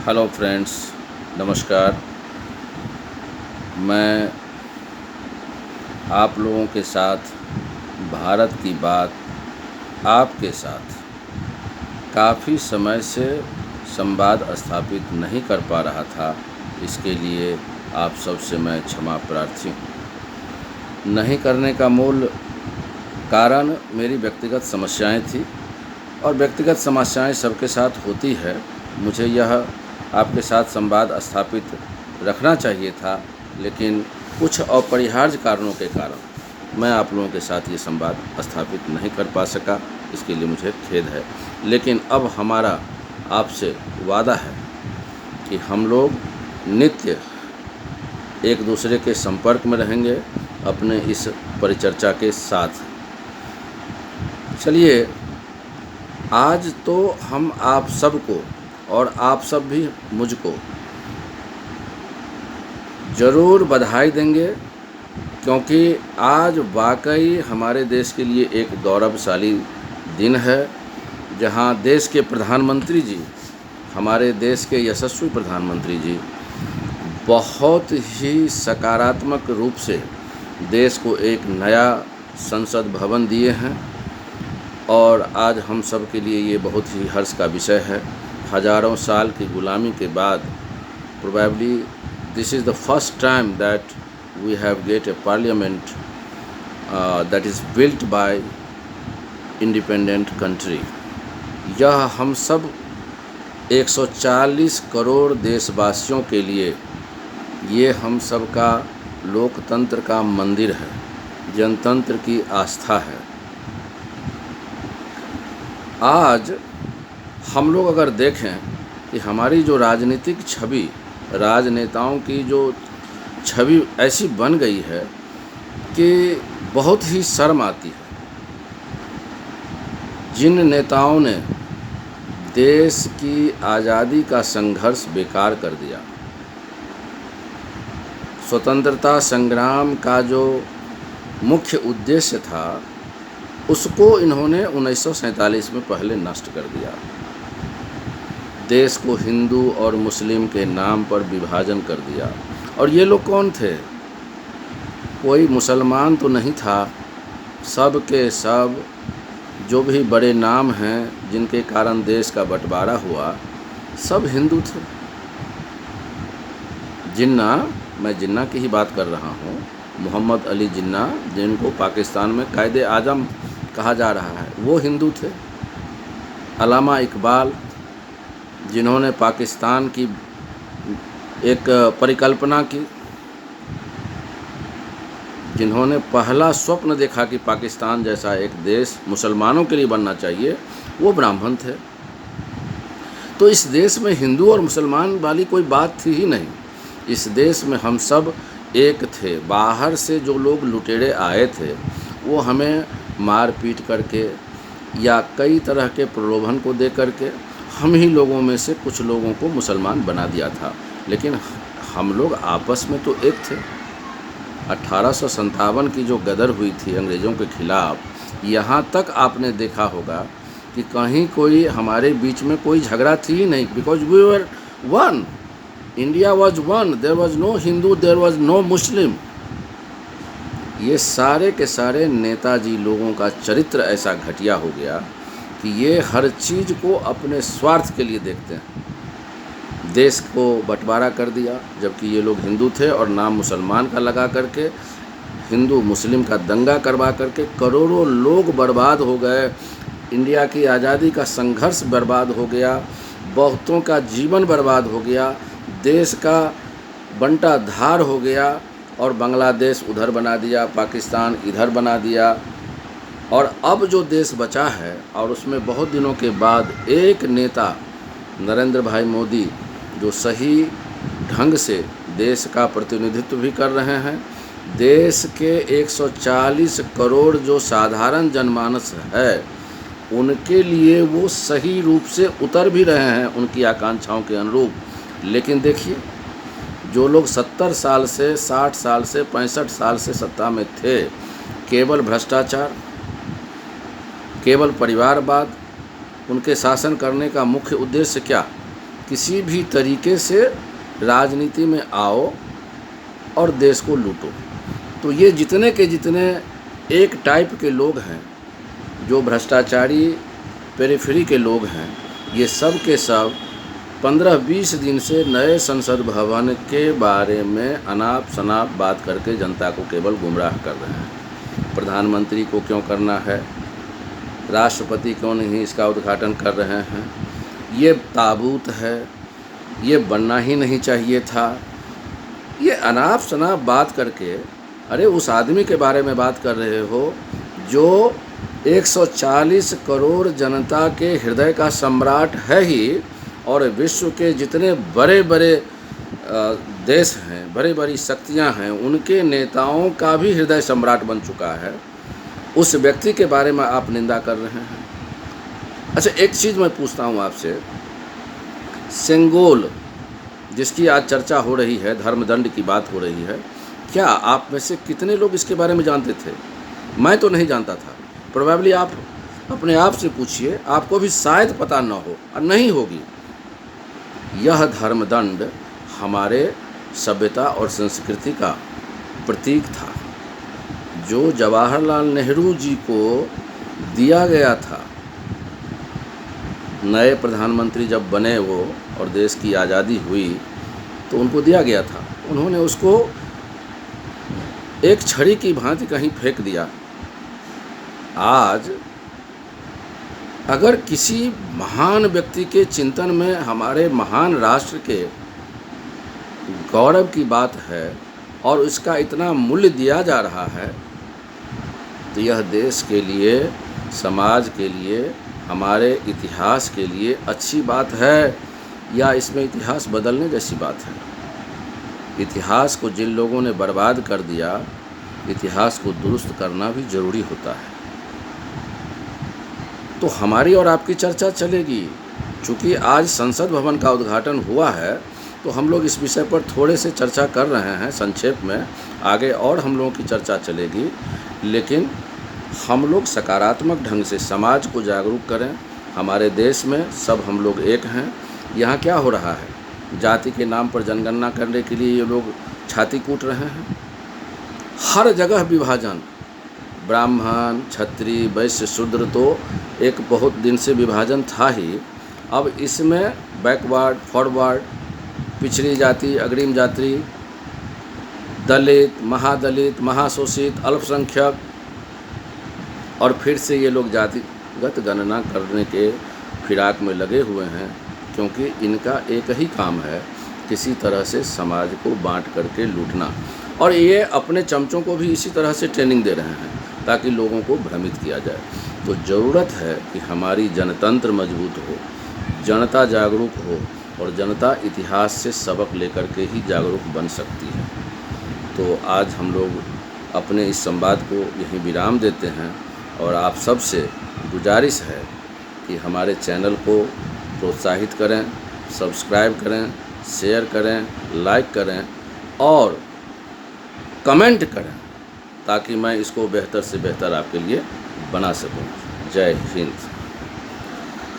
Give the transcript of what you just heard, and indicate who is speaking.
Speaker 1: Hello friends, नमस्कार। मैं आप लोगों के साथ भारत की बात आपके साथ काफ़ी समय से संवाद स्थापित नहीं कर पा रहा था। इसके लिए आप सबसे मैं क्षमा प्रार्थी हूँ। नहीं करने का मूल कारण मेरी व्यक्तिगत समस्याएं थी और व्यक्तिगत समस्याएं सबके साथ होती है। मुझे यह आपके साथ संवाद स्थापित रखना चाहिए था, लेकिन कुछ अपरिहार्य कारणों के कारण मैं आप लोगों के साथ ये संवाद स्थापित नहीं कर पा सका। इसके लिए मुझे खेद है, लेकिन अब हमारा आपसे वादा है कि हम लोग नित्य एक दूसरे के संपर्क में रहेंगे अपने इस परिचर्चा के साथ। चलिए, आज तो हम आप सबको और आप सब भी मुझको ज़रूर बधाई देंगे, क्योंकि आज वाकई हमारे देश के लिए एक गौरवशाली दिन है, जहां देश के प्रधानमंत्री जी, हमारे देश के यशस्वी प्रधानमंत्री जी बहुत ही सकारात्मक रूप से देश को एक नया संसद भवन दिए हैं। और आज हम सब के लिए ये बहुत ही हर्ष का विषय है। हज़ारों साल की गुलामी के बाद probably this is the first time that we have get a parliament that is built by independent country. यह हम सब 140 करोड़ देशवासियों के लिए ये हम सब का लोकतंत्र का मंदिर है, जनतंत्र की आस्था है। आज हम लोग अगर देखें कि हमारी जो राजनीतिक छवि, राजनेताओं की जो छवि ऐसी बन गई है कि बहुत ही शर्म आती है। जिन नेताओं ने देश की आज़ादी का संघर्ष बेकार कर दिया, स्वतंत्रता संग्राम का जो मुख्य उद्देश्य था उसको इन्होंने 1947 में पहले नष्ट कर दिया। देश को हिंदू और मुस्लिम के नाम पर विभाजन कर दिया। और ये लोग कौन थे? कोई मुसलमान तो नहीं था। सब के सब जो भी बड़े नाम हैं जिनके कारण देश का बंटवारा हुआ, सब हिंदू थे। जिन्ना, मैं जिन्ना की ही बात कर रहा हूँ, मोहम्मद अली जिन्ना, जिनको पाकिस्तान में कायदे आज़म कहा जा रहा है, वो हिंदू थे। अल्लामा इकबाल, जिन्होंने पाकिस्तान की एक परिकल्पना की, जिन्होंने पहला स्वप्न देखा कि पाकिस्तान जैसा एक देश मुसलमानों के लिए बनना चाहिए, वो ब्राह्मण थे। तो इस देश में हिंदू और मुसलमान वाली कोई बात थी ही नहीं। इस देश में हम सब एक थे। बाहर से जो लोग लुटेरे आए थे वो हमें मार पीट करके या कई तरह के प्रलोभन को दे करके हम ही लोगों में से कुछ लोगों को मुसलमान बना दिया था। लेकिन हम लोग आपस में तो एक थे। 1857 की जो गदर हुई थी अंग्रेज़ों के ख़िलाफ़, यहाँ तक आपने देखा होगा कि कहीं कोई हमारे बीच में कोई झगड़ा थी ही नहीं, because we were one, India was one, there was no Hindu, there was no Muslim. ये सारे के सारे नेताजी लोगों का चरित्र ऐसा घटिया हो गया कि ये हर चीज़ को अपने स्वार्थ के लिए देखते हैं। देश को बंटवारा कर दिया, जबकि ये लोग हिंदू थे, और नाम मुसलमान का लगा करके हिंदू मुस्लिम का दंगा करवा करके करोड़ों लोग बर्बाद हो गए। इंडिया की आज़ादी का संघर्ष बर्बाद हो गया, बहुतों का जीवन बर्बाद हो गया, देश का बंटा धार हो गया, और बांग्लादेश उधर बना दिया, पाकिस्तान इधर बना दिया। और अब जो देश बचा है, और उसमें बहुत दिनों के बाद एक नेता नरेंद्र भाई मोदी, जो सही ढंग से देश का प्रतिनिधित्व भी कर रहे हैं, देश के 140 करोड़ जो साधारण जनमानस है उनके लिए वो सही रूप से उतर भी रहे हैं उनकी आकांक्षाओं के अनुरूप। लेकिन देखिए, जो लोग 70 साल से, 60 साल से, 65 साल से सत्ता में थे, केवल भ्रष्टाचार, केवल परिवारवाद, उनके शासन करने का मुख्य उद्देश्य क्या? किसी भी तरीके से राजनीति में आओ और देश को लूटो। तो ये जितने के जितने एक टाइप के लोग हैं, जो भ्रष्टाचारी पेरिफेरी के लोग हैं, ये सब के सब 15-20 दिन से नए संसद भवन के बारे में अनाप शनाप बात करके जनता को केवल गुमराह कर रहे हैं। प्रधानमंत्री को क्यों करना है, राष्ट्रपति क्यों नहीं इसका उद्घाटन कर रहे हैं, ये ताबूत है, ये बनना ही नहीं चाहिए था। ये अनाप शनाप बात करके, अरे उस आदमी के बारे में बात कर रहे हो जो 140 करोड़ जनता के हृदय का सम्राट है ही, और विश्व के जितने बड़े बड़े देश हैं, बड़े बड़ी शक्तियां हैं, उनके नेताओं का भी हृदय सम्राट बन चुका है। उस व्यक्ति के बारे में आप निंदा कर रहे हैं। अच्छा, एक चीज़ मैं पूछता हूं आपसे, सेंगोल जिसकी आज चर्चा हो रही है, धर्मदंड की बात हो रही है, क्या आप में से कितने लोग इसके बारे में जानते थे? मैं तो नहीं जानता था। प्रोबेबली आप अपने आप से पूछिए, आपको भी शायद पता न हो और नहीं होगी। यह धर्मदंड हमारे सभ्यता और संस्कृति का प्रतीक था, जो जवाहरलाल नेहरू जी को दिया गया था। नए प्रधानमंत्री जब बने वो और देश की आज़ादी हुई तो उनको दिया गया था, उन्होंने उसको एक छड़ी की भांति कहीं फेंक दिया। आज अगर किसी महान व्यक्ति के चिंतन में हमारे महान राष्ट्र के गौरव की बात है और उसका इतना मूल्य दिया जा रहा है, तो यह देश के लिए, समाज के लिए, हमारे इतिहास के लिए अच्छी बात है, या इसमें इतिहास बदलने जैसी बात है? इतिहास को जिन लोगों ने बर्बाद कर दिया, इतिहास को दुरुस्त करना भी ज़रूरी होता है। तो हमारी और आपकी चर्चा चलेगी। चूँकि आज संसद भवन का उद्घाटन हुआ है, तो हम लोग इस विषय पर थोड़े से चर्चा कर रहे हैं संक्षेप में। आगे और हम लोगों की चर्चा चलेगी, लेकिन हम लोग सकारात्मक ढंग से समाज को जागरूक करें। हमारे देश में सब हम लोग एक हैं। यहाँ क्या हो रहा है, जाति के नाम पर जनगणना करने के लिए ये लोग छाती कूट रहे हैं। हर जगह विभाजन, ब्राह्मण, क्षत्रिय, वैश्य, शूद्र, तो एक बहुत दिन से विभाजन था ही। अब इसमें बैकवर्ड, फॉरवर्ड, पिछड़ी जाति, अग्रिम जाति, दलित, महादलित, महाशोषित, अल्पसंख्यक, और फिर से ये लोग जातिगत गणना करने के फिराक में लगे हुए हैं, क्योंकि इनका एक ही काम है, किसी तरह से समाज को बांट करके लूटना। और ये अपने चमचों को भी इसी तरह से ट्रेनिंग दे रहे हैं ताकि लोगों को भ्रमित किया जाए। तो ज़रूरत है कि हमारी जनतंत्र मजबूत हो, जनता जागरूक हो, और जनता इतिहास से सबक लेकर के ही जागरूक बन सकती है। तो आज हम लोग अपने इस संवाद को यहीं विराम देते हैं, और आप सब से गुजारिश है कि हमारे चैनल को प्रोत्साहित करें, सब्सक्राइब करें, शेयर करें, लाइक करें और कमेंट करें, ताकि मैं इसको बेहतर से बेहतर आपके लिए बना सकूं। जय हिंद।